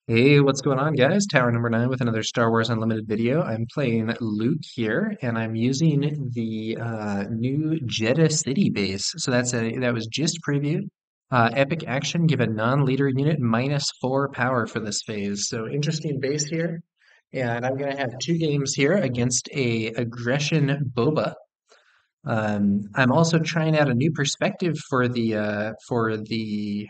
Hey, what's going on, guys? Tower number 9 with another Star Wars Unlimited video. I'm playing Luke here, and I'm using the new Jedha City base. So that was just previewed. Epic action, give a non-leader unit -4 power for this phase. So interesting base here. And I'm gonna have two games here against a Aggression Boba. I'm also trying out a new perspective for the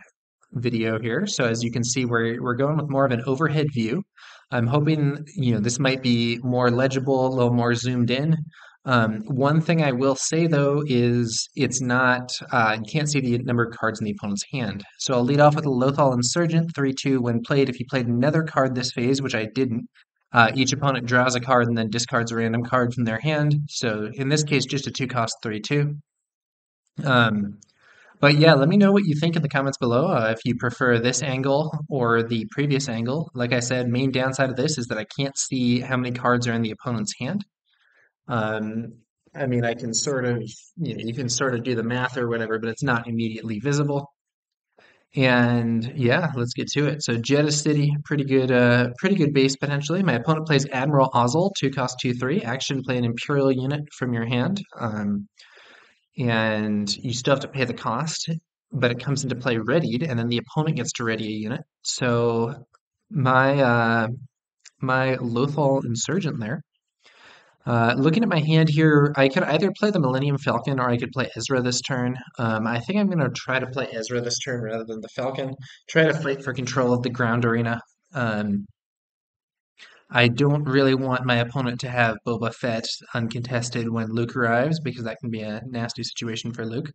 video here. So as you can see, we're going with more of an overhead view. I'm hoping, this might be more legible, a little more zoomed in. One thing I will say though is it's not, you can't see the number of cards in the opponent's hand. So I'll lead off with a Lothal Insurgent, 3/2 when played. If you played another card this phase, which I didn't, each opponent draws a card and then discards a random card from their hand. So in this case, just a 2-cost 3/2. Um, but yeah, let me know what you think in the comments below, if you prefer this angle or the previous angle. Like I said, main downside of this is that I can't see how many cards are in the opponent's hand. Um, I mean, I can sort of, you can sort of do the math or whatever, but it's not immediately visible. And yeah, let's get to it. So Jedha City, pretty good base potentially. My opponent plays Admiral Ozzel, 2-cost 2/3. Action, play an Imperial unit from your hand. And you still have to pay the cost, but it comes into play readied, and then the opponent gets to ready a unit. So my my Lothal Insurgent there. Looking at my hand here, I could either play the Millennium Falcon or I could play Ezra this turn. I think I'm going to try to play Ezra this turn rather than the Falcon. Try to fight for control of the ground arena. Um, I don't really want my opponent to have Boba Fett uncontested when Luke arrives because that can be a nasty situation for Luke.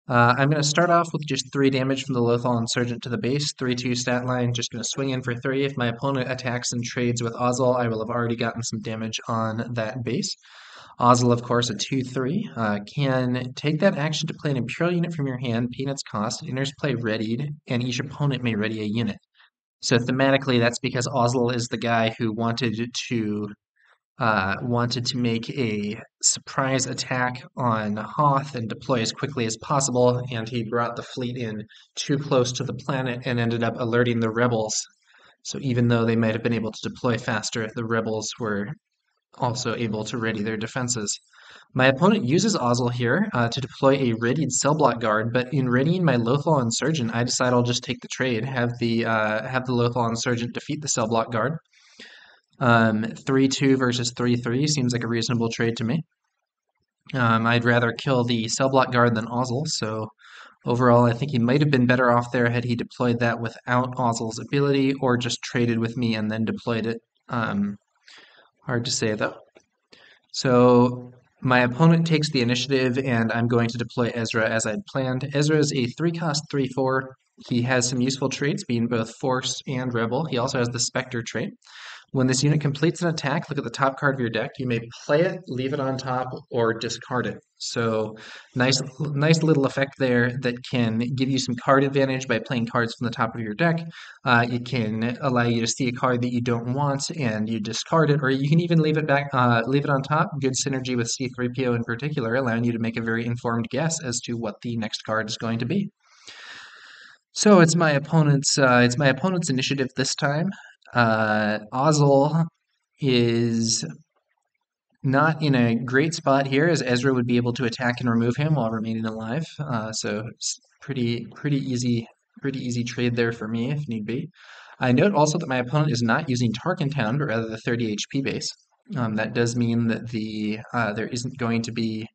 I'm going to start off with just 3 damage from the Lothal Insurgent to the base, 3/2 stat line, just going to swing in for 3. If my opponent attacks and trades with Ozzel, I will have already gotten some damage on that base. Ozzel, of course, a 2/3, can take that action to play an Imperial unit from your hand, paying its cost, enters play readied, and each opponent may ready a unit. So thematically, that's because Ozzel is the guy who wanted to make a surprise attack on Hoth and deploy as quickly as possible, and he brought the fleet in too close to the planet and ended up alerting the rebels. So even though they might have been able to deploy faster, the rebels were also able to ready their defenses. My opponent uses Ozzel here to deploy a readied cell block guard, but in readying my Lothal Insurgent, I decide I'll just take the trade, have the Lothal Insurgent defeat the cell block guard. 3/2 versus 3/3 seems like a reasonable trade to me. I'd rather kill the cell block guard than Ozzel, so overall I think he might have been better off there had he deployed that without Ozzel's ability or just traded with me and then deployed it. Hard to say though. So my opponent takes the initiative and I'm going to deploy Ezra as I'd planned. Ezra is a 3-cost 3/4. He has some useful traits, being both Force and Rebel. He also has the Spectre trait. When this unit completes an attack, look at the top card of your deck. You may play it, leave it on top, or discard it. So nice little effect there that can give you some card advantage by playing cards from the top of your deck. It can allow you to see a card that you don't want and you discard it, or you can even leave it leave it on top. Good synergy with C-3PO in particular, allowing you to make a very informed guess as to what the next card is going to be. So it's my opponent's initiative this time. Ozzel is not in a great spot here, as Ezra would be able to attack and remove him while remaining alive. So it's pretty easy trade there for me if need be. I note also that my opponent is not using Tarkin Town, but rather the 30 HP base. That does mean that there isn't going to be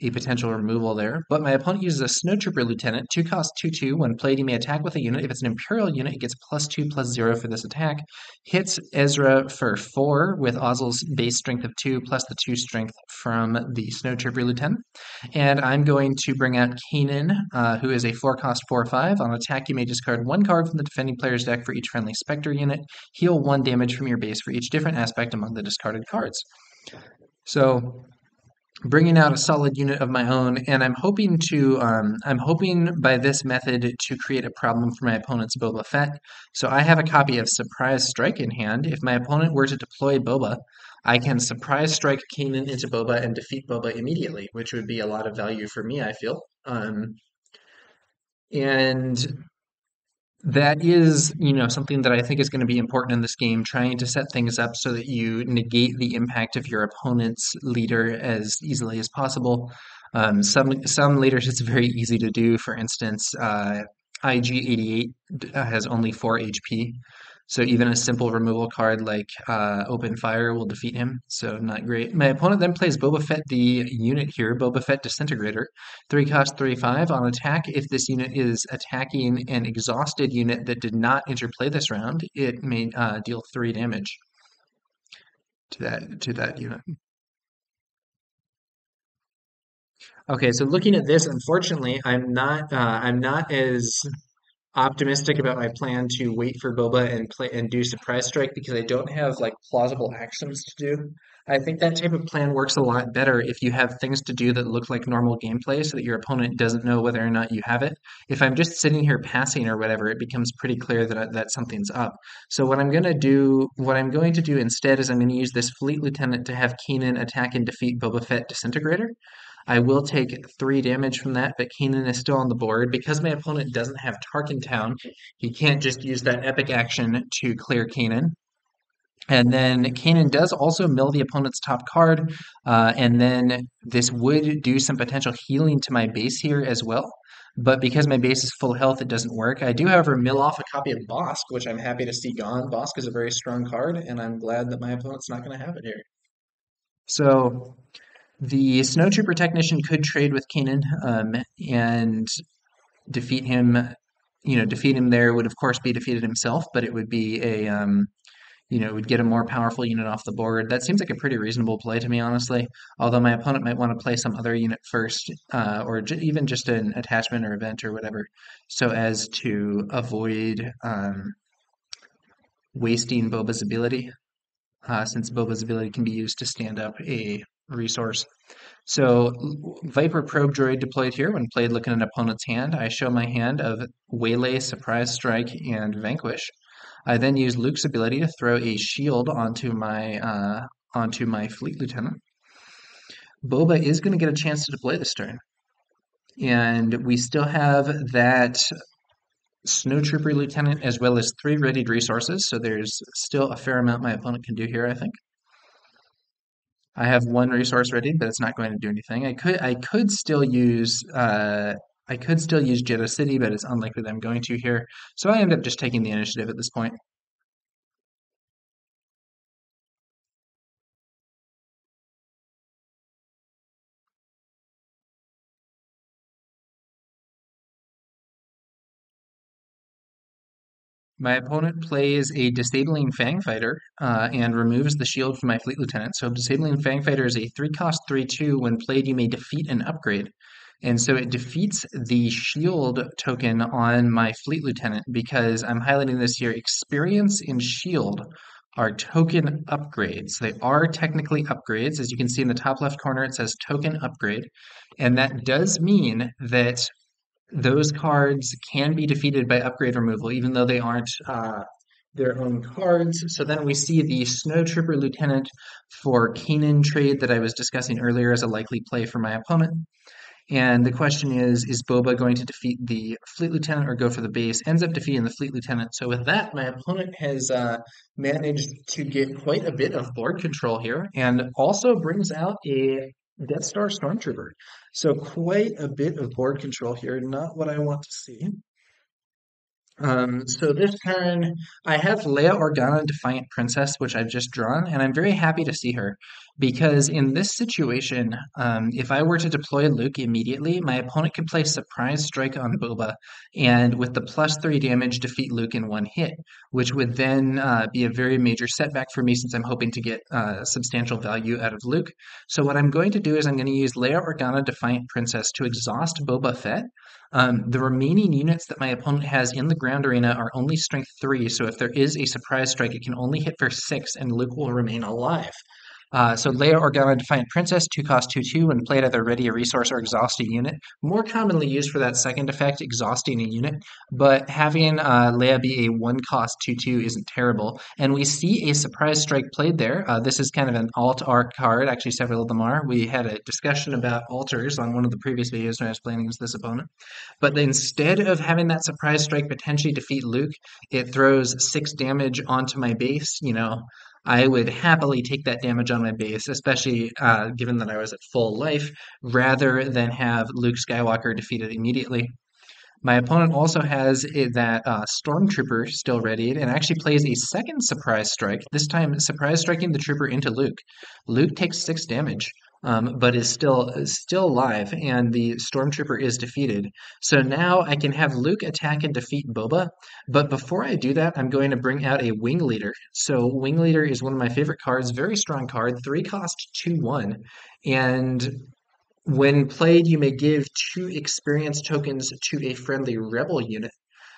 a potential removal there. But my opponent uses a Snowtrooper Lieutenant, 2-cost 2/2. When played, he may attack with a unit. If it's an Imperial unit, it gets +2/+0 for this attack. Hits Ezra for 4 with Ozzel's base strength of 2 plus the 2 strength from the Snowtrooper Lieutenant. And I'm going to bring out Kanan, who is a 4-cost 4/5. On attack, you may discard 1 card from the defending player's deck for each friendly Spectre unit. Heal 1 damage from your base for each different aspect among the discarded cards. So bringing out a solid unit of my own, and I'm hoping by this method to create a problem for my opponent's Boba Fett. So I have a copy of Surprise Strike in hand. If my opponent were to deploy Boba, I can Surprise Strike Kanan into Boba and defeat Boba immediately, which would be a lot of value for me, I feel. And That is, something that I think is going to be important in this game, trying to set things up so that you negate the impact of your opponent's leader as easily as possible. Some leaders it's very easy to do. For instance, IG-88 has only 4 HP, so even a simple removal card like Open Fire will defeat him. So not great. My opponent then plays Boba Fett, the unit here, Boba Fett Disintegrator. 3 cost 3/5 on attack. If this unit is attacking an exhausted unit that did not interplay this round, it may deal 3 damage to that unit. Okay, so looking at this, unfortunately, I'm not as optimistic about my plan to wait for Boba and play and do surprise strike because I don't have like plausible actions to do. I think that type of plan works a lot better if you have things to do that look like normal gameplay so that your opponent doesn't know whether or not you have it. If I'm just sitting here passing or whatever, it becomes pretty clear that something's up. So what I'm going to do instead is I'm going to use this Fleet Lieutenant to have Kanan attack and defeat Boba Fett Disintegrator. I will take 3 damage from that, but Kanan is still on the board. Because my opponent doesn't have Tarkin Town, he can't just use that epic action to clear Kanan. And then Kanan does also mill the opponent's top card, and then this would do some potential healing to my base here as well. But because my base is full health, it doesn't work. I do, however, mill off a copy of Bosk, which I'm happy to see gone. Bosk is a very strong card, and I'm glad that my opponent's not going to have it here. So the Snowtrooper Technician could trade with Kanan and defeat him. Defeat him there would, of course, be defeated himself, but it would be it would get a more powerful unit off the board. That seems like a pretty reasonable play to me, honestly. Although my opponent might want to play some other unit first, or even just an attachment or event or whatever, so as to avoid wasting Boba's ability, since Boba's ability can be used to stand up a resource. So Viper Probe Droid deployed here. When played, look at an opponent's hand. I show my hand of Waylay, Surprise Strike, and Vanquish. I then use Luke's ability to throw a shield onto my Fleet Lieutenant. Boba is going to get a chance to deploy this turn, and we still have that Snowtrooper Lieutenant as well as 3 readied resources. So there's still a fair amount my opponent can do here, I think. I have 1 resource ready, but it's not going to do anything. I could still use Jedha City, but it's unlikely that I'm going to here. So I end up just taking the initiative at this point. My opponent plays a Disabling Fangfighter and removes the shield from my Fleet Lieutenant. So Disabling Fangfighter is a 3 cost 3/2. When played, you may defeat an upgrade. And so it defeats the shield token on my Fleet Lieutenant because I'm highlighting this here. Experience and shield are token upgrades. They are technically upgrades. As you can see in the top left corner, it says token upgrade. And that does mean that those cards can be defeated by upgrade removal, even though they aren't their own cards. So then we see the Snowtrooper Lieutenant for Kanan trade that I was discussing earlier as a likely play for my opponent. And the question is Boba going to defeat the Fleet Lieutenant or go for the base? Ends up defeating the Fleet Lieutenant. So with that, my opponent has managed to get quite a bit of board control here and also brings out a Death Star Stormtrooper. So quite a bit of board control here, not what I want to see. So this turn, I have Leia Organa, Defiant Princess, which I've just drawn, and I'm very happy to see her because in this situation, if I were to deploy Luke immediately, my opponent could play Surprise Strike on Boba, and with the +3 damage, defeat Luke in 1 hit, which would then be a very major setback for me since I'm hoping to get substantial value out of Luke. So what I'm going to do is I'm going to use Leia Organa, Defiant Princess to exhaust Boba Fett. The remaining units that my opponent has in the ground arena are only strength 3, so if there is a surprise strike, it can only hit for 6, and Luke will remain alive. So Leia Organa Defiant Princess, 2 cost 2/2, when played either ready a resource or exhaust a unit. More commonly used for that second effect, exhausting a unit, but having Leia be a 1 cost 2/2 isn't terrible. And we see a surprise strike played there. This is kind of an alt-art card, actually several of them are. We had a discussion about alters on one of the previous videos when I was playing against this opponent. But instead of having that surprise strike potentially defeat Luke, it throws 6 damage onto my base. I would happily take that damage on my base, especially given that I was at full life, rather than have Luke Skywalker defeated immediately. My opponent also has that Stormtrooper still readied and actually plays a second surprise strike, this time surprise striking the trooper into Luke. Luke takes 6 damage, but is still alive, and the Stormtrooper is defeated. So now I can have Luke attack and defeat Boba, but before I do that, I'm going to bring out a Wing Leader. So Wing Leader is one of my favorite cards, very strong card, 3 cost 2/1, and when played, you may give 2 experience tokens to a friendly rebel unit.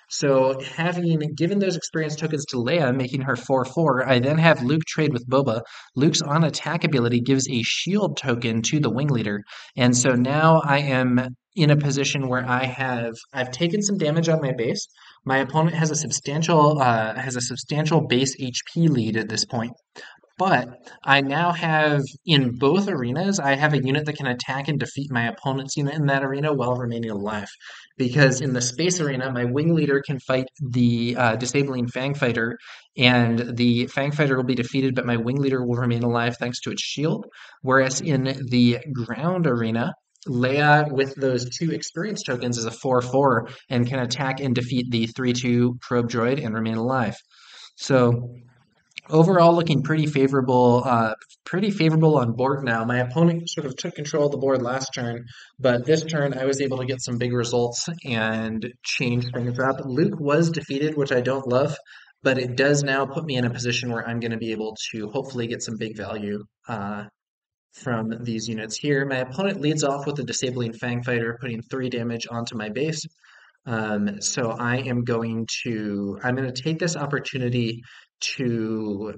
So having given those experience tokens to Leia, making her 4/4, I then have Luke trade with Boba. Luke's on attack ability gives a shield token to the wing leader. And so now I am in a position where I've taken some damage on my base. My opponent has a substantial base HP lead at this point. But I now have, in both arenas, I have a unit that can attack and defeat my opponent's unit in that arena while remaining alive. Because in the space arena, my wing leader can fight the disabling Fang Fighter, and the Fang Fighter will be defeated, but my wing leader will remain alive thanks to its shield. Whereas in the ground arena, Leia, with those 2 experience tokens, is a 4/4 and can attack and defeat the 3/2 probe droid and remain alive. So overall, looking pretty favorable on board now. My opponent sort of took control of the board last turn, but this turn I was able to get some big results and change things up. Luke was defeated, which I don't love, but it does now put me in a position where I'm going to be able to hopefully get some big value from these units here. My opponent leads off with a disabling Fang Fighter, putting 3 damage onto my base. So I'm going to take this opportunity to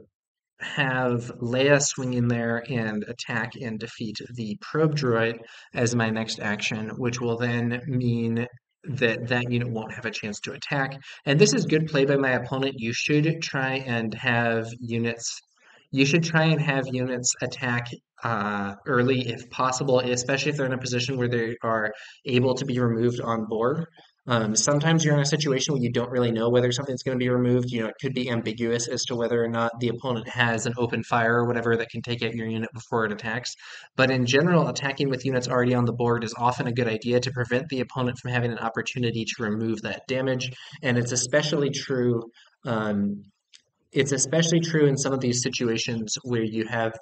have Leia swing in there and attack and defeat the probe droid as my next action, which will then mean that that unit won't have a chance to attack. And this is good play by my opponent. You should try and have units attack early if possible, especially if they're in a position where they are able to be removed on board. Sometimes you're in a situation where you don't really know whether something's going to be removed. It could be ambiguous as to whether or not the opponent has an open fire or whatever that can take out your unit before it attacks. But in general, attacking with units already on the board is often a good idea to prevent the opponent from having an opportunity to remove that damage. And it's especially true. It's especially true in some of these situations where you have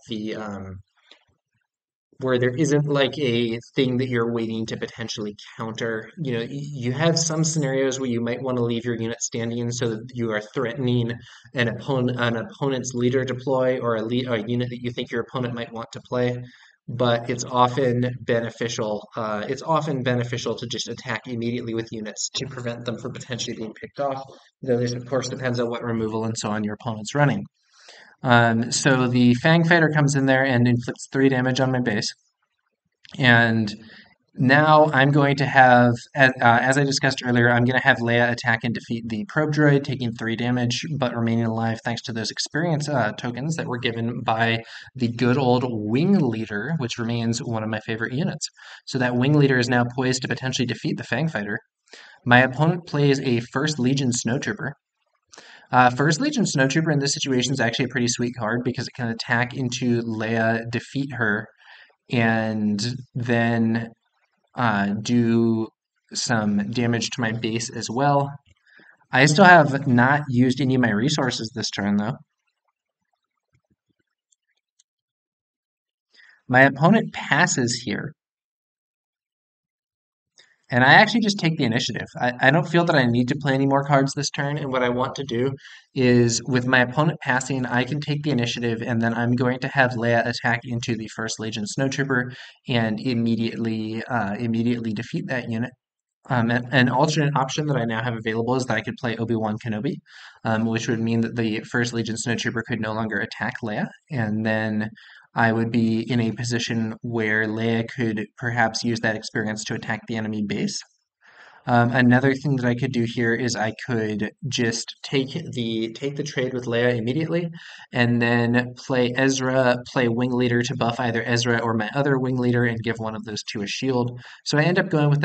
where there isn't like a thing that you're waiting to potentially counter. You have some scenarios where you might want to leave your unit standing so that you are threatening an opponent's leader deploy or a unit that you think your opponent might want to play. But it's often beneficial. It's often beneficial to just attack immediately with units to prevent them from potentially being picked off. Though this, of course, depends on what removal and so on your opponent's running. So the Fang Fighter comes in there and inflicts 3 damage on my base. And now I'm going to have, as I discussed earlier, I'm going to have Leia attack and defeat the probe droid, taking 3 damage, but remaining alive thanks to those experience tokens that were given by the good old Wing Leader, which remains one of my favorite units. So that Wing Leader is now poised to potentially defeat the Fang Fighter. My opponent plays a First Legion Snowtrooper. First Legion Snowtrooper in this situation is actually a pretty sweet card because it can attack into Leia, defeat her, and then do some damage to my base as well. I still have not used any of my resources this turn, though. My opponent passes here, and I actually just take the initiative. I don't feel that I need to play any more cards this turn, and what I want to do is, with my opponent passing, I can take the initiative, and then I'm going to have Leia attack into the First Legion Snowtrooper and immediately defeat that unit. An alternate option that I now have available is that I could play Obi-Wan Kenobi, which would mean that the First Legion Snowtrooper could no longer attack Leia, and then I would be in a position where Leia could perhaps use that experience to attack the enemy base. Another thing that I could do here is I could just take the trade with Leia immediately, and then play Ezra, play Wing Leader to buff either Ezra or my other Wing Leader, and give one of those two a shield. So I end up going with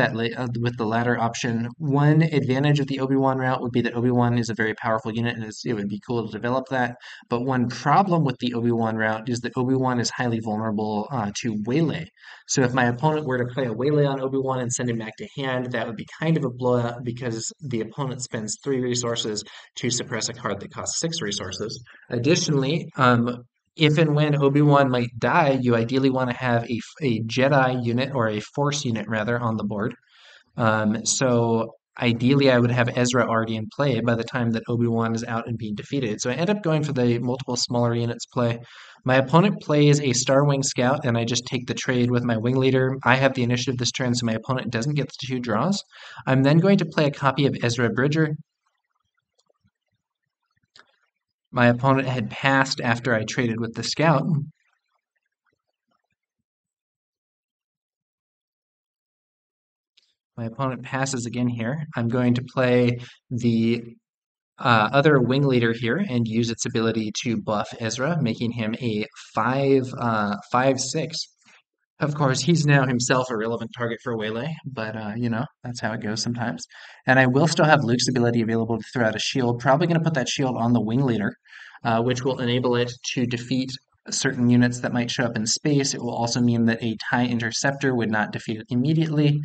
with the latter option. One advantage of the Obi-Wan route would be that Obi-Wan is a very powerful unit, and it would be cool to develop that. But one problem with the Obi-Wan route is that Obi-Wan is highly vulnerable to waylay. So if my opponent were to play a waylay on Obi-Wan and send him back to hand, that would be kind of a blowout because the opponent spends 3 resources to suppress a card that costs 6 resources. Additionally, if and when Obi-Wan might die, you ideally want to have a Jedi unit or a Force unit rather on the board. So ideally, I would have Ezra already in play by the time that Obi-Wan is out and being defeated. So I end up going for the multiple smaller units play. My opponent plays a Star Wing Scout, and I just take the trade with my Wing Leader. I have the initiative this turn, so my opponent doesn't get the 2 draws. I'm then going to play a copy of Ezra Bridger. My opponent had passed after I traded with the Scout. My opponent passes again here. I'm going to play the other wing leader here and use its ability to buff Ezra, making him a 5/6. Of course, he's now himself a relevant target for Waylay, but that's how it goes sometimes. And I will still have Luke's ability available to throw out a shield. Probably going to put that shield on the wing leader, which will enable it to defeat certain units that might show up in space. It will also mean that a TIE interceptor would not defeat it immediately.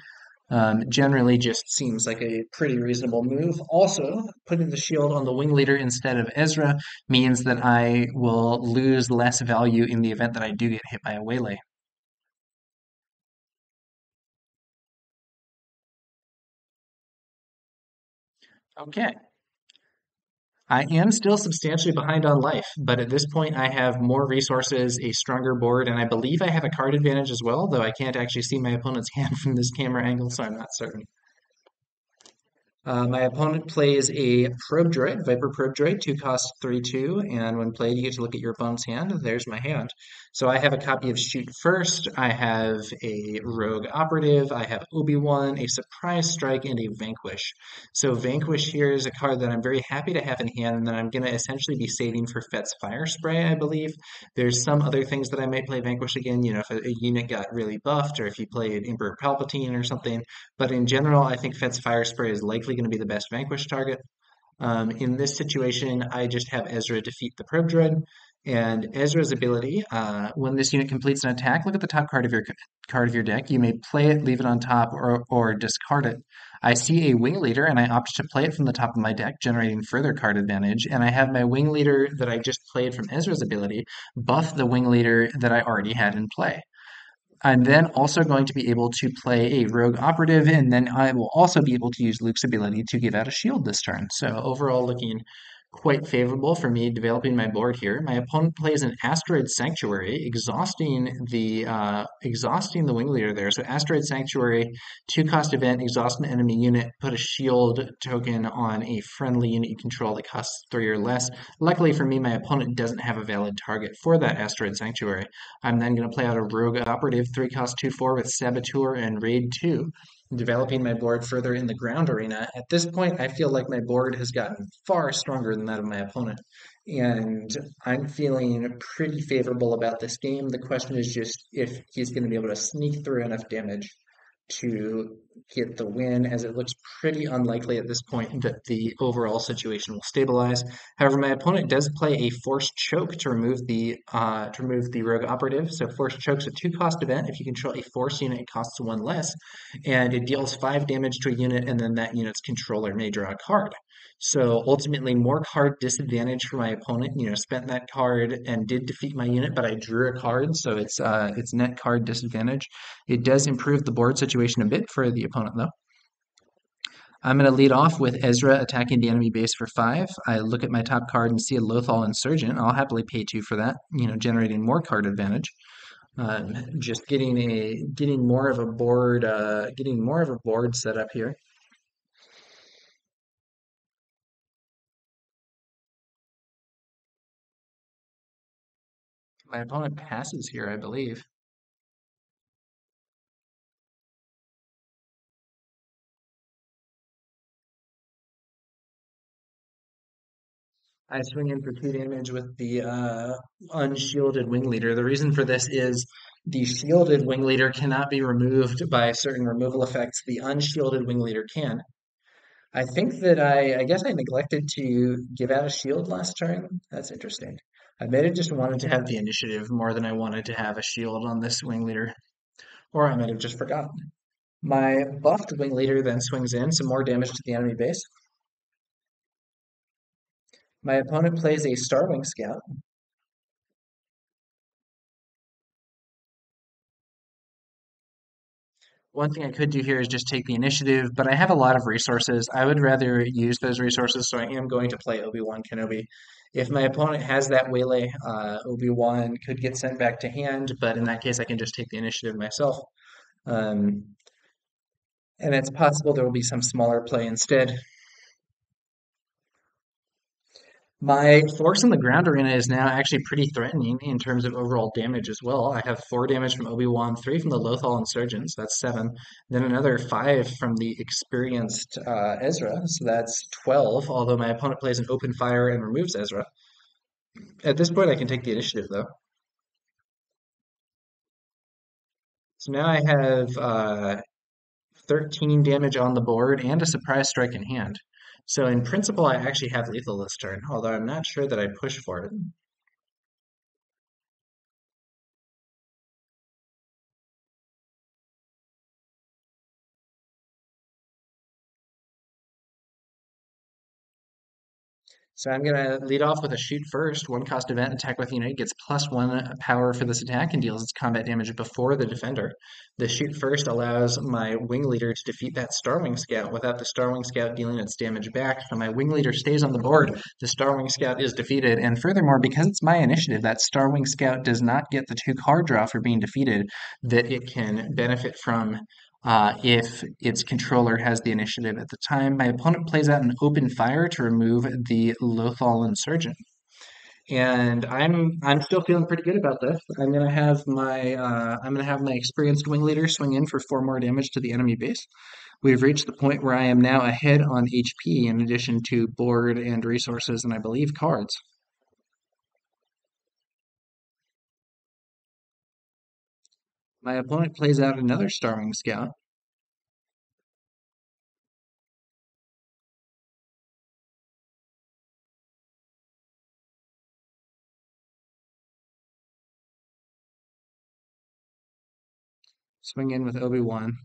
Generally just seems like a pretty reasonable move. Also, putting the shield on the wing leader instead of Ezra means that I will lose less value in the event that I do get hit by a waylay. Okay. I am still substantially behind on life, but at this point I have more resources, a stronger board, and I believe I have a card advantage as well, though I can't actually see my opponent's hand from this camera angle, so I'm not certain. My opponent plays a probe droid, Viper probe droid, 2 cost 3/2, and when played, you get to look at your opponent's hand. There's my hand. So I have a copy of Shoot First, I have a Rogue Operative, I have Obi-Wan, a Surprise Strike, and a Vanquish. So Vanquish here is a card that I'm very happy to have in hand, and that I'm going to essentially be saving for Fett's Fire Spray, I believe. There's some other things that I might play Vanquish again, if a unit got really buffed, or if you played Emperor Palpatine or something. But in general, I think Fett's Fire Spray is likely going to be the best Vanquish target. In this situation, I just have Ezra defeat the Probe Droid. And Ezra's ability, when this unit completes an attack, look at the top card of your deck. You may play it, leave it on top, or discard it. I see a Wing Leader, and I opt to play it from the top of my deck, generating further card advantage. And I have my Wing Leader that I just played from Ezra's ability buff the Wing Leader that I already had in play. I'm then also going to be able to play a rogue operative, and then I will also be able to use Luke's ability to give out a shield this turn. So overall, looking quite favorable for me developing my board here. My opponent plays an Asteroid Sanctuary, exhausting the wing leader there. So Asteroid Sanctuary, 2 cost event, exhaust an enemy unit, put a shield token on a friendly unit you control that costs 3 or less. Luckily for me, my opponent doesn't have a valid target for that Asteroid Sanctuary. I'm then going to play out a Rogue Operative, 3 cost 2/4 with Saboteur and Raid 2, developing my board further in the ground arena. At this point, I feel like my board has gotten far stronger than that of my opponent, and I'm feeling pretty favorable about this game. The question is just if he's going to be able to sneak through enough damage to get the win, as it looks pretty unlikely at this point that the overall situation will stabilize. However, my opponent does play a Forced Choke to remove the Rogue Operative. So Forced Choke's a 2 cost event. If you control a Force unit, it costs 1 less, and it deals 5 damage to a unit, and then that unit's controller may draw a card. So ultimately, more card disadvantage for my opponent. Spent that card and did defeat my unit, but I drew a card, so it's net card disadvantage. It does improve the board situation a bit for the opponent, though. I'm going to lead off with Ezra attacking the enemy base for 5. I look at my top card and see a Lothal Insurgent. I'll happily pay 2 for that, generating more card advantage. Just getting more of a board set up here. My opponent passes here, I believe. I swing in for 2 damage with the unshielded wing leader. The reason for this is the shielded wing leader cannot be removed by certain removal effects. The unshielded wing leader can. I think that I guess I neglected to give out a shield last turn. That's interesting. I may have just wanted to have the initiative more than I wanted to have a shield on this wing leader, or I might have just forgotten. My buffed wing leader then swings in, some more damage to the enemy base. My opponent plays a Starwing Scout. One thing I could do here is just take the initiative, but I have a lot of resources. I would rather use those resources, so I am going to play Obi-Wan Kenobi. If my opponent has that waylay, Obi-Wan could get sent back to hand, but in that case, I can just take the initiative myself. Um, and it's possible there will be some smaller play instead. My force in the ground arena is now actually pretty threatening in terms of overall damage as well. I have 4 damage from Obi-Wan, 3 from the Lothal Insurgents, that's 7, then another 5 from the experienced Ezra, so that's 12, although my opponent plays an open fire and removes Ezra. At this point, I can take the initiative though. So now I have 13 damage on the board and a surprise strike in hand. So in principle, I actually have lethal this turn, although I'm not sure that I push for it. So I'm going to lead off with a shoot first. 1 cost event, attack with unit, gets +1 power for this attack and deals its combat damage before the defender. The shoot first allows my wing leader to defeat that Starwing Scout without the Starwing Scout dealing its damage back. So my wing leader stays on the board. The Starwing Scout is defeated. And furthermore, because it's my initiative, that Starwing Scout does not get the 2 card draw for being defeated that it can benefit from if its controller has the initiative at the time. My opponent plays out an open fire to remove the Lothal Insurgent. And I'm still feeling pretty good about this. I'm gonna have my experienced wing leader swing in for 4 more damage to the enemy base. We've reached the point where I am now ahead on HP in addition to board and resources and I believe cards. My opponent plays out another Starwing Scout. Swing in with Obi-Wan.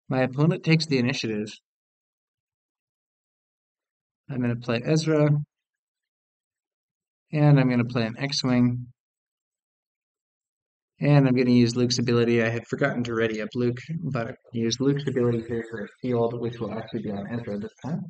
My opponent takes the initiative. I'm going to play Ezra, and I'm going to play an X-Wing, and I'm going to use Luke's ability. I had forgotten to ready up Luke, but I use Luke's ability here for a shield, which will actually be on Ezra this time.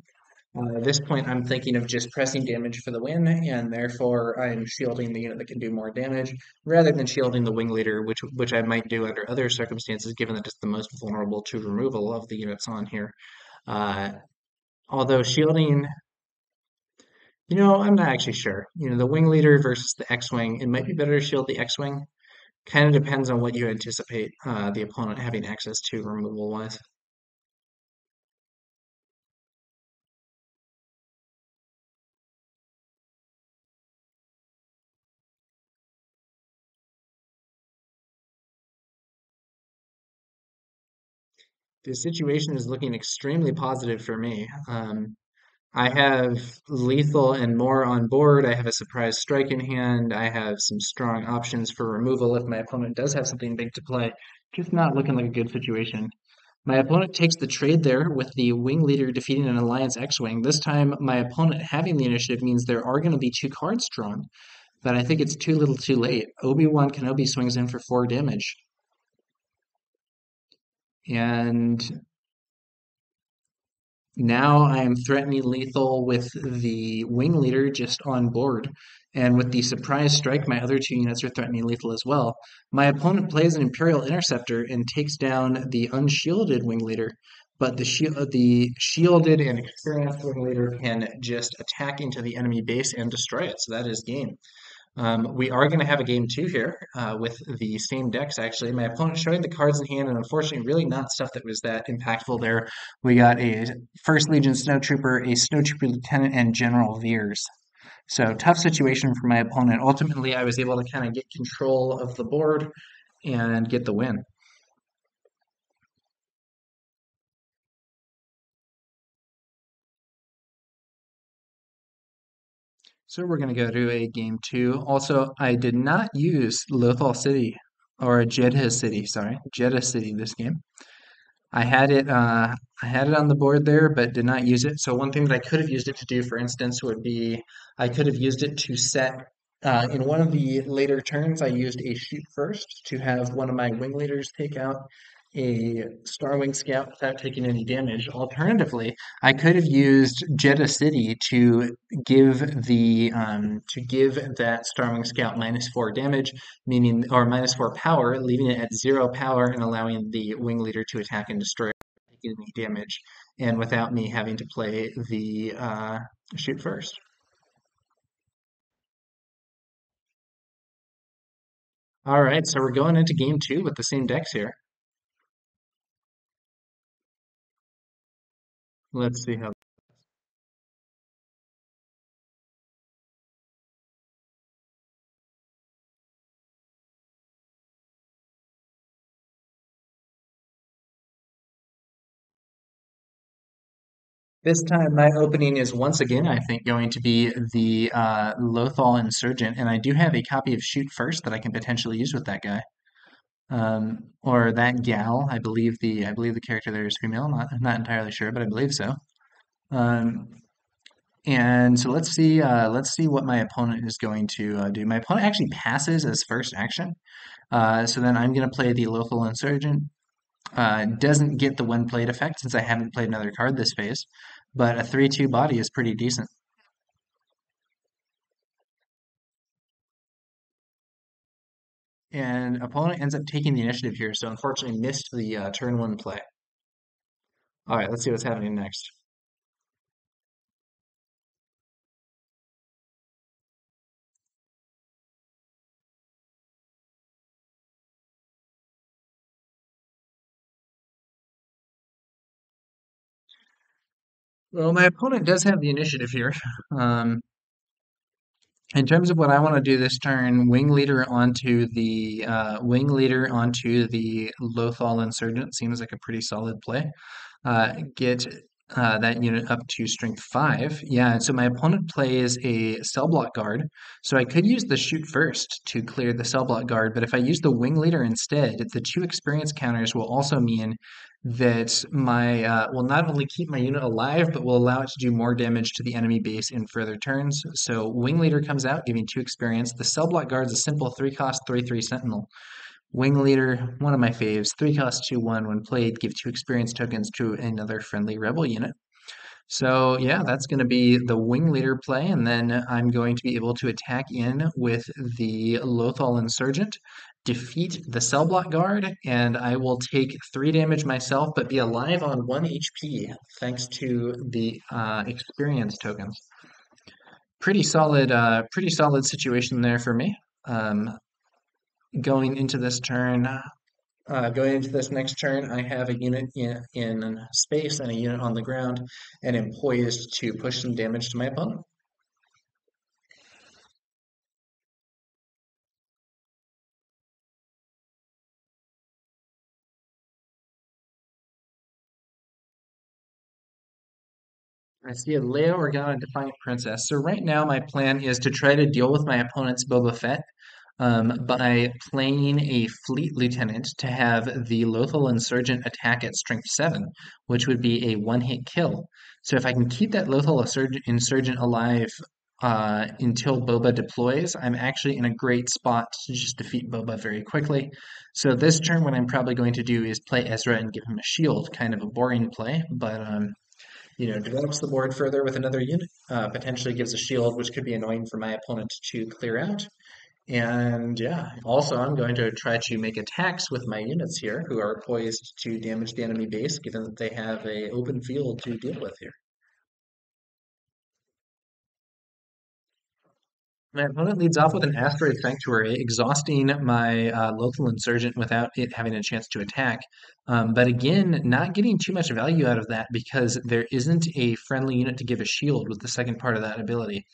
At this point, I'm thinking of just pressing damage for the win, and therefore I'm shielding the unit that can do more damage, rather than shielding the wing leader, which I might do under other circumstances, given that it's the most vulnerable to removal of the units on here. Uh, although shielding, I'm not actually sure. The wing leader versus the X-wing, it might be better to shield the X-wing. Kind of depends on what you anticipate the opponent having access to removal wise. The situation is looking extremely positive for me. I have lethal and more on board. I have a surprise strike in hand. I have some strong options for removal if my opponent does have something big to play. Just not looking like a good situation. My opponent takes the trade there with the wing leader defeating an Alliance X-Wing. This time, my opponent having the initiative means there are going to be 2 cards drawn, but I think it's too little too late. Obi-Wan Kenobi swings in for 4 damage. And now I am threatening lethal with the wing leader just on board. And with the surprise strike, my other 2 units are threatening lethal as well. My opponent plays an Imperial Interceptor and takes down the unshielded wing leader, but the shielded and experienced wing leader can just attack into the enemy base and destroy it. So that is game. We are going to have a game two here with the same decks, actually. My opponent showing the cards in hand, and unfortunately, really not stuff that was that impactful there. We got a First Legion Snowtrooper, a Snowtrooper Lieutenant, and General Veers. So, tough situation for my opponent. Ultimately, I was able to kind of get control of the board and get the win. So we're going to go to a game two. Also, I did not use Lothal City or Jedha City, sorry, Jedha City this game. I had it I had it on the board there, but did not use it. So one thing that I could have used it to do, for instance, would be I could have used it to set in one of the later turns, I used a shoot first to have one of my wing leaders take out a Starwing Scout without taking any damage. Alternatively, I could have used Jeddah City to give that Starwing Scout -4 damage, meaning or -4 power, leaving it at 0 power and allowing the wing leader to attack and destroy without taking any damage, and without me having to play the shoot first. All right, so we're going into game two with the same decks here. Let's see how. This time, my opening is once again, I think, going to be the Lothal Insurgent, and I do have a copy of Shoot First that I can potentially use with that guy, or that gal. I believe the character there is female. Not entirely sure, but I believe so. Um, and so let's see what my opponent is going to do. My opponent actually passes as first action, so then I'm going to play the Lothal Insurgent. Doesn't get the when played effect since I haven't played another card this phase, but a 3/2 body is pretty decent. And opponent ends up taking the initiative here, so unfortunately missed the turn one play. All right, let's see what's happening next. Well, my opponent does have the initiative here. Um, in terms of what I want to do this turn, wing leader onto the Lothal Insurgent seems like a pretty solid play. Get that unit up to strength 5. Yeah, and so my opponent plays a cell block guard. So I could use the shoot first to clear the cell block guard, but if I use the wing leader instead, the 2 experience counters will also mean that my will not only keep my unit alive, but will allow it to do more damage to the enemy base in further turns. So wing leader comes out, giving 2 experience. The cell block guard is a simple 3-cost 3/3 sentinel. Wing Leader, one of my faves, 3 cost 2/1 when played, give 2 experience tokens to another friendly rebel unit. So yeah, that's going to be the Wing Leader play, and then I'm going to be able to attack in with the Lothal Insurgent, defeat the Cell Block Guard, and I will take 3 damage myself, but be alive on 1 HP thanks to the experience tokens. Pretty solid situation there for me. Um, going into this turn, going into this next turn, I have a unit in space and a unit on the ground, and am poised to push some damage to my opponent. I see a Leia Organa Defiant Princess. So right now my plan is to try to deal with my opponent's Boba Fett by playing a Fleet Lieutenant to have the Lothal Insurgent attack at Strength 7, which would be a one-hit kill. So if I can keep that Insurgent alive until Boba deploys, I'm actually in a great spot to just defeat Boba very quickly. So this turn, what I'm probably going to do is play Ezra and give him a shield, kind of a boring play, but develops the board further with another unit, potentially gives a shield, which could be annoying for my opponent to clear out. And yeah, also I'm going to try to make attacks with my units here, who are poised to damage the enemy base, given that they have a open field to deal with here. My opponent leads off with an Asteroid Sanctuary, exhausting my Lothal Insurgent without it having a chance to attack. But again, not getting too much value out of that because there isn't a friendly unit to give a shield with the second part of that ability.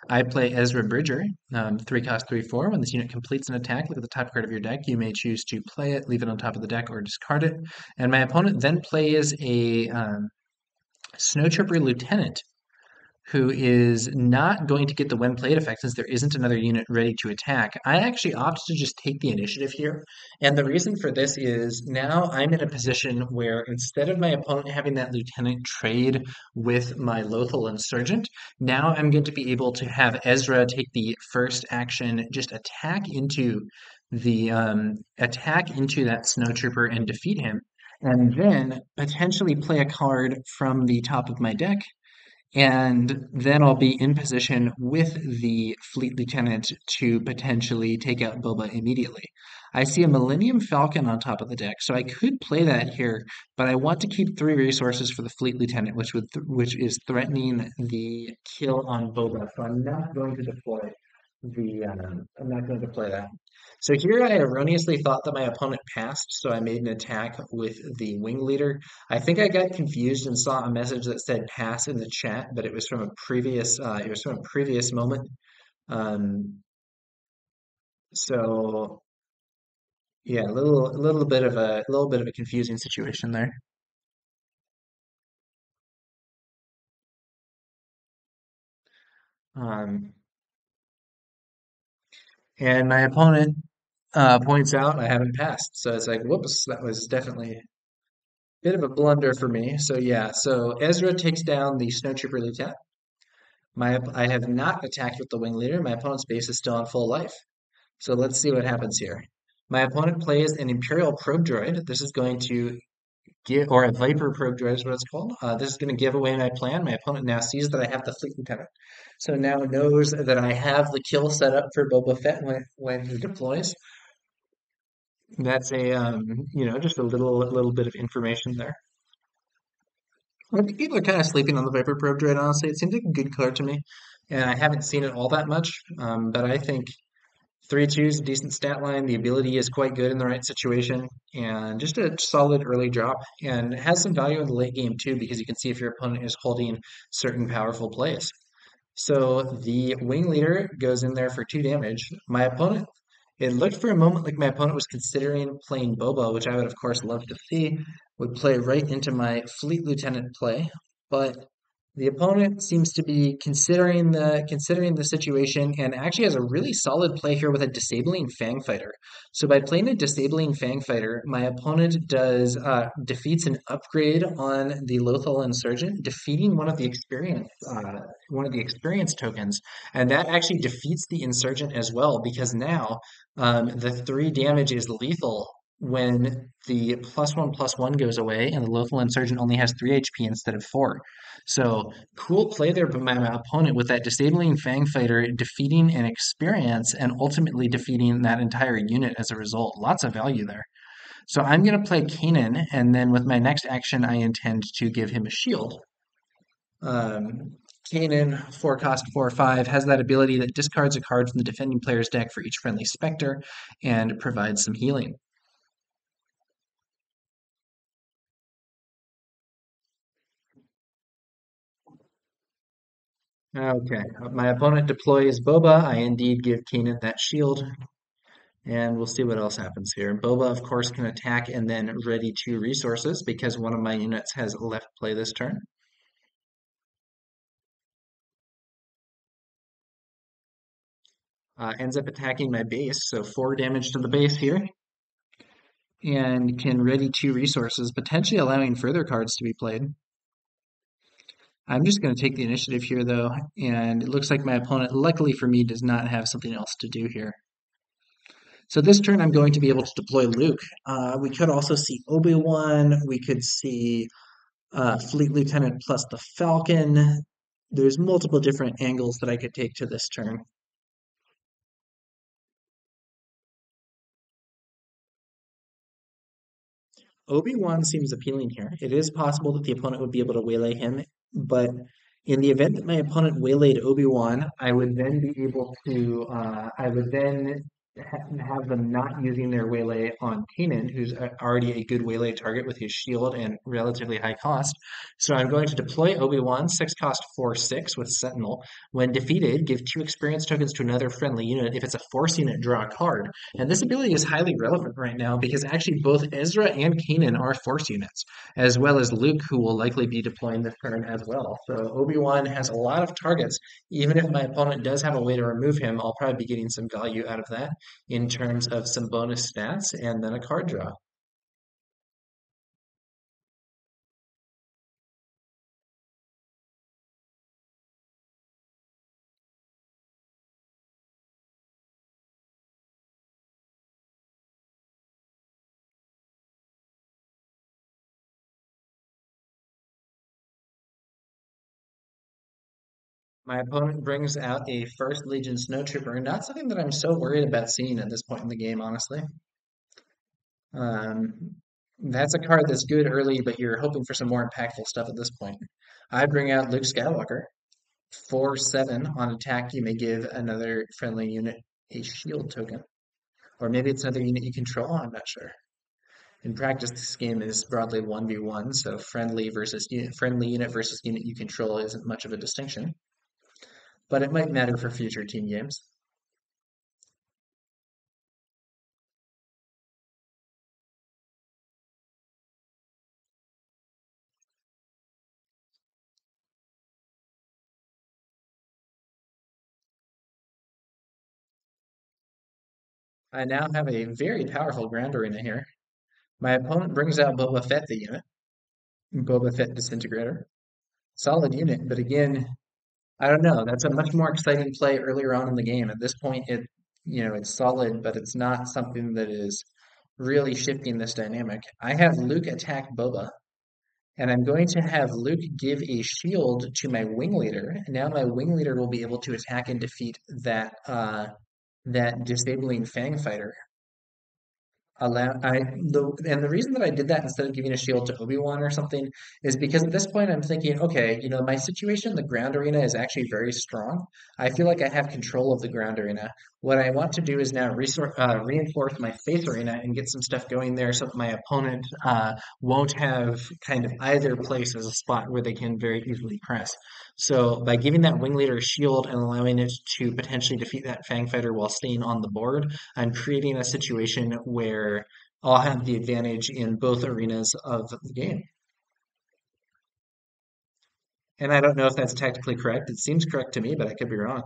I play Ezra Bridger, 3 cost 3 4. When this unit completes an attack, look at the top card of your deck. You may choose to play it, leave it on top of the deck, or discard it. And my opponent then plays a Snow Trooper Lieutenant who is not going to get the when played effect since there isn't another unit ready to attack. I actually opt to just take the initiative here. And the reason for this is now I'm in a position where instead of my opponent having that lieutenant trade with my Lothal Insurgent, now I'm going to be able to have Ezra take the first action, just attack into that snow trooper and defeat him. And then potentially play a card from the top of my deck and then I'll be in position with the Fleet Lieutenant to potentially take out Boba immediately. I see a Millennium Falcon on top of the deck, so I could play that here, but I want to keep 3 resources for the Fleet Lieutenant, which is threatening the kill on Boba. So I'm not going to deploy I'm not going to play that. So here I erroneously thought that my opponent passed, so I made an attack with the Wing Leader. I think I got confused and saw a message that said pass in the chat, but it was from a previous moment. Um, so yeah, a little bit of a confusing situation there. Um, and my opponent points out I haven't passed, so it's like, whoops, that was definitely a bit of a blunder for me. So yeah, so Ezra takes down the Snowtrooper Lieutenant. I have not attacked with the Wing Leader. My opponent's base is still on full life. So let's see what happens here. My opponent plays an Imperial Probe Droid. This is going to give, or a Viper Probe Droid is what it's called. This is going to give away my plan. My opponent now sees that I have the Fleet Lieutenant. So now knows that I have the kill set up for Boba Fett when he deploys. That's just a little bit of information there. I think people are kind of sleeping on the Viper Probe Droid, honestly. It seems like a good card to me. And I haven't seen it all that much, but I think 3/2 is a decent stat line. The ability is quite good in the right situation, and just a solid early drop. And it has some value in the late game too, because you can see if your opponent is holding certain powerful plays. So the Wing Leader goes in there for 2 damage. It looked for a moment like my opponent was considering playing Boba, which I would of course love to see, would play right into my Fleet Lieutenant play. But the opponent seems to be considering the situation and actually has a really solid play here with a disabling Fang Fighter. So by playing a disabling Fang Fighter, my opponent does defeats an upgrade on the Lothal Insurgent, defeating one of the experience tokens, and that actually defeats the Insurgent as well because now the 3 damage is lethal when the +1/+1 goes away and the Lothal Insurgent only has 3 HP instead of 4. So cool play there by my opponent with that disabling Fang Fighter defeating an experience and ultimately defeating that entire unit as a result. Lots of value there. So I'm going to play Kanan, and then with my next action, I intend to give him a shield. Kanan, 4 cost 4/5, has that ability that discards a card from the defending player's deck for each friendly Spectre and provides some healing. Okay, my opponent deploys Boba. I indeed give Kanan that shield, and we'll see what else happens here. Boba, of course, can attack and then ready 2 resources because one of my units has left play this turn. Ends up attacking my base, so 4 damage to the base here, and can ready 2 resources, potentially allowing further cards to be played. I'm just going to take the initiative here, though, and it looks like my opponent, luckily for me, does not have something else to do here. So this turn, I'm going to be able to deploy Luke. We could also see Obi-Wan. We could see Fleet Lieutenant plus the Falcon. There's multiple different angles that I could take to this turn. Obi-Wan seems appealing here. It is possible that the opponent would be able to waylay him, but In the event that my opponent waylaid Obi-Wan, I would then be able to, I would then have them not using their waylay on Kanan, who's already a good waylay target with his shield and relatively high cost. So I'm going to deploy Obi-Wan, 6 cost 4/6 with Sentinel. When defeated, give 2 experience tokens to another friendly unit. If it's a Force unit, draw a card. And this ability is highly relevant right now because actually both Ezra and Kanan are Force units, as well as Luke, who will likely be deploying this turn as well. So Obi-Wan has a lot of targets. Even if my opponent does have a way to remove him, I'll probably be getting some value out of that in terms of some bonus stats and then a card draw. My opponent brings out a First Legion Snowtrooper, not something that I'm so worried about seeing at this point in the game, honestly. That's a card that's good early, but you're hoping for some more impactful stuff at this point. I bring out Luke Skywalker. 4/7 on attack, you may give another friendly unit a shield token. Or maybe it's another unit you control, I'm not sure. In practice, this game is broadly 1v1, so friendly unit versus unit you control isn't much of a distinction, but it might matter for future team games. I now have a very powerful ground arena here. My opponent brings out Boba Fett the unit, Boba Fett Disintegrator. Solid unit, but again, I don't know. That's a much more exciting play earlier on in the game. At this point, it's solid, but it's not something that is really shifting this dynamic. I have Luke attack Boba, and I'm going to have Luke give a shield to my wing leader. And now my wing leader will be able to attack and defeat that disabling Fang fighter. And the reason that I did that instead of giving a shield to Obi-Wan or something is because at this point I'm thinking, okay, my situation in the ground arena is actually very strong. I feel like I have control of the ground arena. What I want to do is now reinforce my face arena and get some stuff going there so that my opponent won't have kind of either place as a spot where they can very easily press. So by giving that wing leader a shield and allowing it to potentially defeat that Fang fighter while staying on the board, I'm creating a situation where I'll have the advantage in both arenas of the game. And I don't know if that's tactically correct. It seems correct to me, but I could be wrong.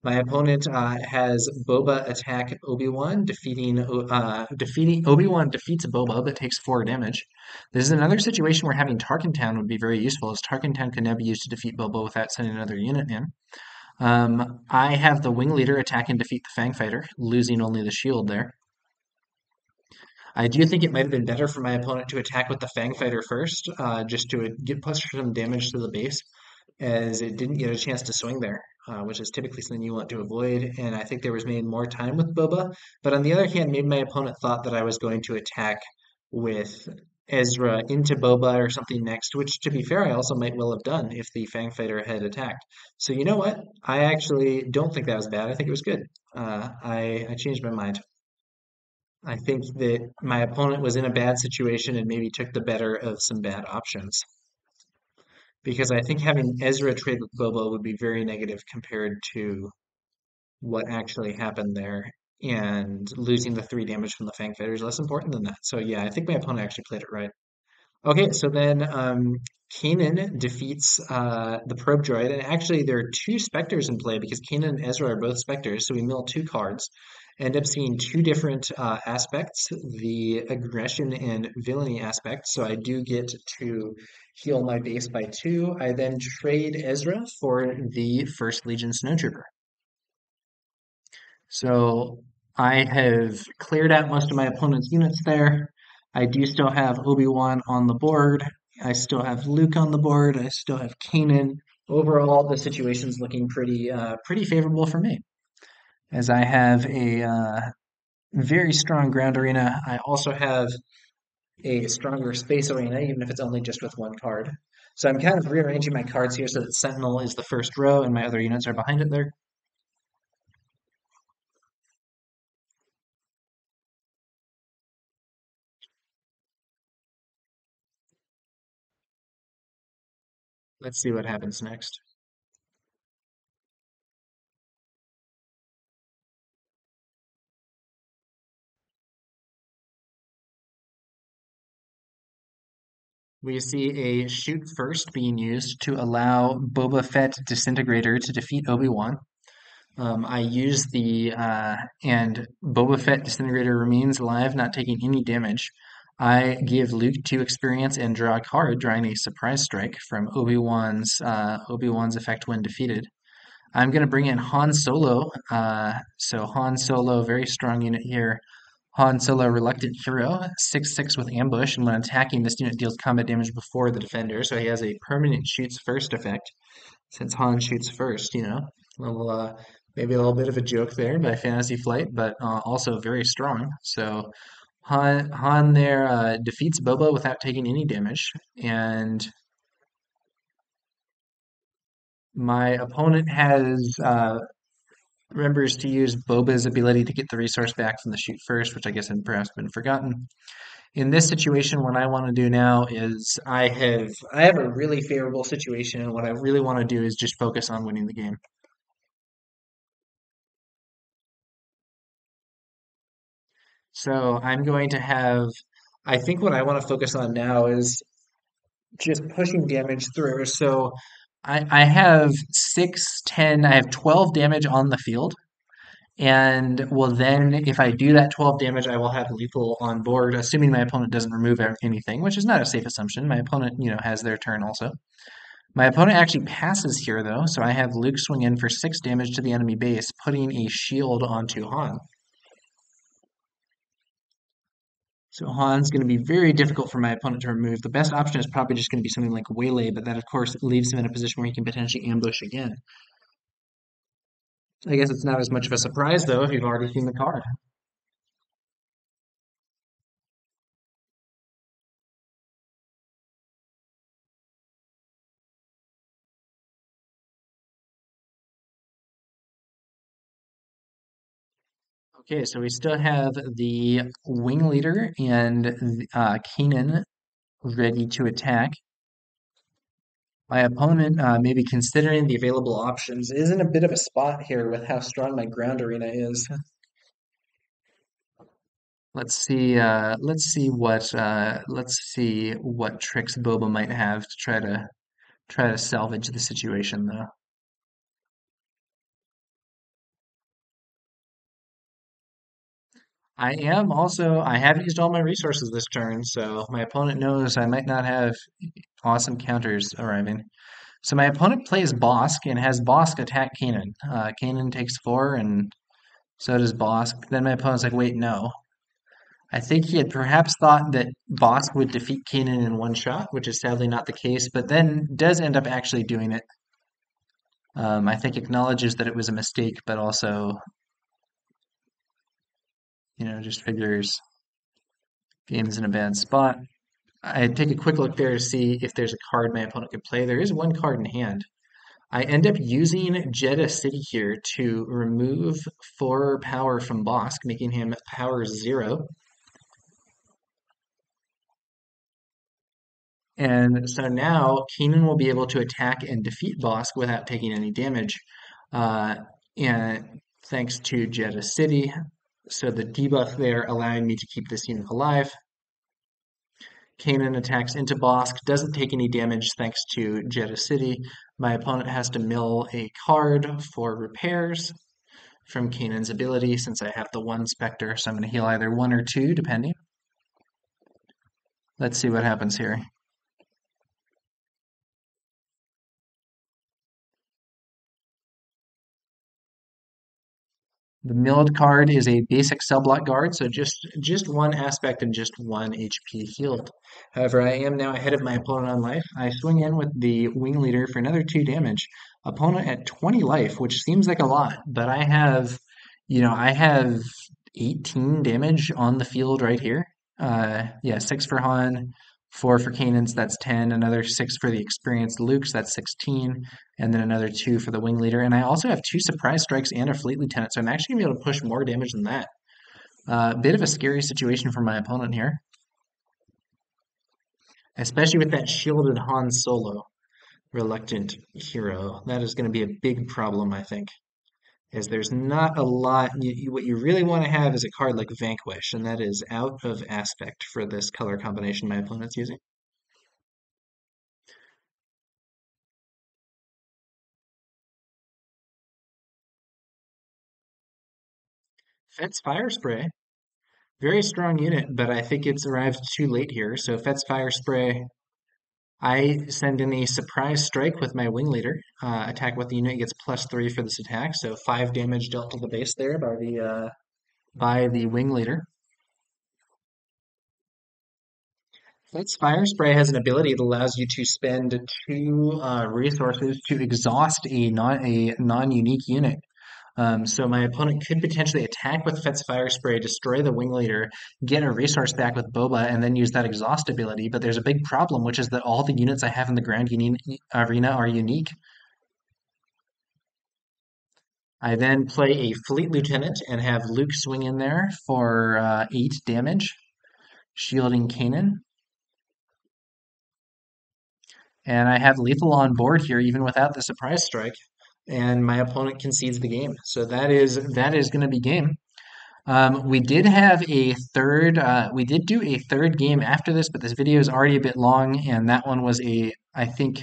My opponent has Boba attack Obi-Wan, defeating Obi-Wan defeats Boba but takes 4 damage. This is another situation where having Tarkin Town would be very useful, as Tarkin Town can now be used to defeat Boba without sending another unit in. I have the Wing Leader attack and defeat the Fang Fighter, losing only the shield there. I do think it might have been better for my opponent to attack with the Fang Fighter first, just to push some damage to the base, as it didn't get a chance to swing there, which is typically something you want to avoid. And I think there was maybe more time with Boba. But on the other hand, maybe my opponent thought that I was going to attack with Ezra into Boba or something next, which to be fair, I also might well have done if the Fang Fighter had attacked. So you know what? I actually don't think that was bad. I think it was good. I changed my mind. I think that my opponent was in a bad situation and maybe took the better of some bad options. Because I think having Ezra trade with Boba would be very negative compared to what actually happened there. And losing the 3 damage from the Fang Fighter is less important than that. So yeah, I think my opponent actually played it right. Okay, so then Kanan defeats the probe droid, and actually there are 2 specters in play because Kanan and Ezra are both specters, so we mill 2 cards. End up seeing 2 different aspects, the aggression and villainy aspect. So I do get to heal my base by 2. I then trade Ezra for the First Legion Snowtrooper. So I have cleared out most of my opponent's units there. I do still have Obi-Wan on the board. I still have Luke on the board. I still have Kanan. Overall, the situation's looking pretty favorable for me, as I have a very strong ground arena. I also have a stronger space arena, even if it's only just with 1 card. So I'm kind of rearranging my cards here so that Sentinel is the first row and my other units are behind it there. Let's see what happens next. We see a shoot first being used to allow Boba Fett Disintegrator to defeat Obi-Wan. I use and Boba Fett Disintegrator remains alive, not taking any damage. I give Luke 2 experience and draw a card, drawing a surprise strike from Obi-Wan's effect when defeated. I'm going to bring in Han Solo. So Han Solo, very strong unit here. Han Solo, Reluctant Hero, 6/6 with ambush, and when attacking, this unit deals combat damage before the defender, so he has a permanent shoots first effect. Since Han shoots first, little, maybe a little bit of a joke there by Fantasy Flight, but also very strong. So Han there defeats Boba without taking any damage, and my opponent has remembers to use Boba's ability to get the resource back from the shoot first, which I guess had perhaps been forgotten. In this situation, what I want to do now is I have a really favorable situation, and what I really want to do is just focus on winning the game. So I'm going to have, I think what I want to focus on now is just pushing damage through. So I have 6, 10, I have 12 damage on the field. And well, then if I do that 12 damage, I will have lethal on board, assuming my opponent doesn't remove anything, which is not a safe assumption. My opponent, has their turn also. My opponent actually passes here, though, so I have Luke swing in for 6 damage to the enemy base, putting a shield onto Han. So Han's going to be very difficult for my opponent to remove. The best option is probably just going to be something like Waylay, but that, of course, leaves him in a position where he can potentially ambush again. I guess it's not as much of a surprise, though, if you've already seen the card. Okay, so we still have the wing leader and Kanan ready to attack. My opponent, maybe considering the available options, is in a bit of a spot here with how strong my ground arena is. Let's see what tricks Boba might have to try to salvage the situation, though. I have used all my resources this turn, so my opponent knows I might not have awesome counters arriving. So my opponent plays Bosk and has Bosk attack Kanan. Kanan takes 4, and so does Bosk. Then my opponent's like, wait, no. I think he had perhaps thought that Bosk would defeat Kanan in one shot, which is sadly not the case, but then does end up actually doing it. I think acknowledges that it was a mistake, but also, just figures game's in a bad spot. I take a quick look there to see if there's a card my opponent could play. There is one card in hand. I end up using Jedha City here to remove 4 power from Bosk, making him power 0. And so now Keenan will be able to attack and defeat Bosk without taking any damage. Uh, and thanks to Jedha City. So the debuff there allowing me to keep this unit alive. Kanan attacks into Bosk, doesn't take any damage thanks to Jedha City. My opponent has to mill a card for repairs from Kanan's ability since I have the 1 Spectre, so I'm going to heal either 1 or 2, depending. Let's see what happens here. The milled card is a basic cell block guard, so just 1 aspect and just 1 HP healed. However, I am now ahead of my opponent on life. I swing in with the wing leader for another 2 damage. Opponent at 20 life, which seems like a lot, but I have 18 damage on the field right here. Yeah, 6 for Han, 4 for Kanan's, that's 10. Another 6 for the experienced Luke's, that's 16. And then another 2 for the wing leader. And I also have 2 surprise strikes and a fleet lieutenant, so I'm actually going to be able to push more damage than that. A bit of a scary situation for my opponent here, especially with that shielded Han Solo reluctant hero. That is going to be a big problem, I think, as there's not a lot. What you really want to have is a card like Vanquish, and that is out of aspect for this color combination my opponent's using. Fet's Fire Spray, very strong unit, but I think it's arrived too late here. So Fet's Fire Spray, I send in a surprise strike with my wing leader. Attack with the unit gets +3 for this attack, so 5 damage dealt to the base there by the wing leader. Fet's Fire Spray has an ability that allows you to spend 2 resources to exhaust a non-unique unit. So my opponent could potentially attack with Fet's Fire Spray, destroy the wing leader, get a resource back with Boba, and then use that exhaust ability. But there's a big problem, which is that all the units I have in the Grand Arena are unique. I then play a Fleet Lieutenant and have Luke swing in there for 8 damage, shielding Kanan. And I have lethal on board here, even without the surprise strike. And my opponent concedes the game. So that is going to be game. We did have a third, we did do a third game after this, but this video is already a bit long, and that one was I think,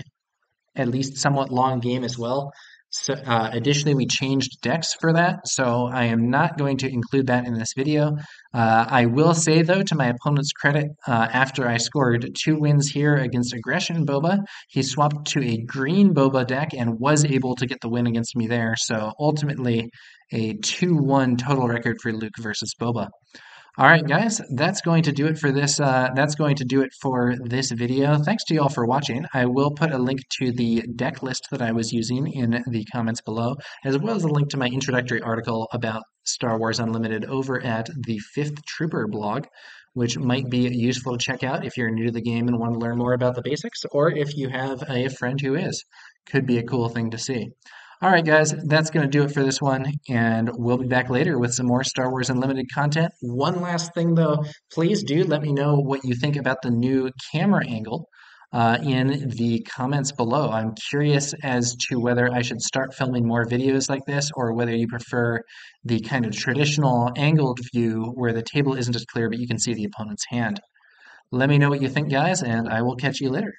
at least somewhat long game as well. So, additionally, we changed decks for that, so I am not going to include that in this video. I will say, though, to my opponent's credit, after I scored 2 wins here against Aggression Boba, he swapped to a green Boba deck and was able to get the win against me there. So ultimately, a 2-1 total record for Luke versus Boba. All right, guys, that's going to do it for this. That's going to do it for this video. Thanks to you all for watching. I will put a link to the deck list that I was using in the comments below, as well as a link to my introductory article about Star Wars Unlimited over at the Fifth Trooper blog, which might be useful to check out if you're new to the game and want to learn more about the basics, or if you have a friend who is. Could be a cool thing to see. All right, guys, that's going to do it for this one, and we'll be back later with some more Star Wars Unlimited content. One last thing, though, please do let me know what you think about the new camera angle in the comments below. I'm curious as to whether I should start filming more videos like this, or whether you prefer the kind of traditional angled view where the table isn't as clear, but you can see the opponent's hand. Let me know what you think, guys, and I will catch you later.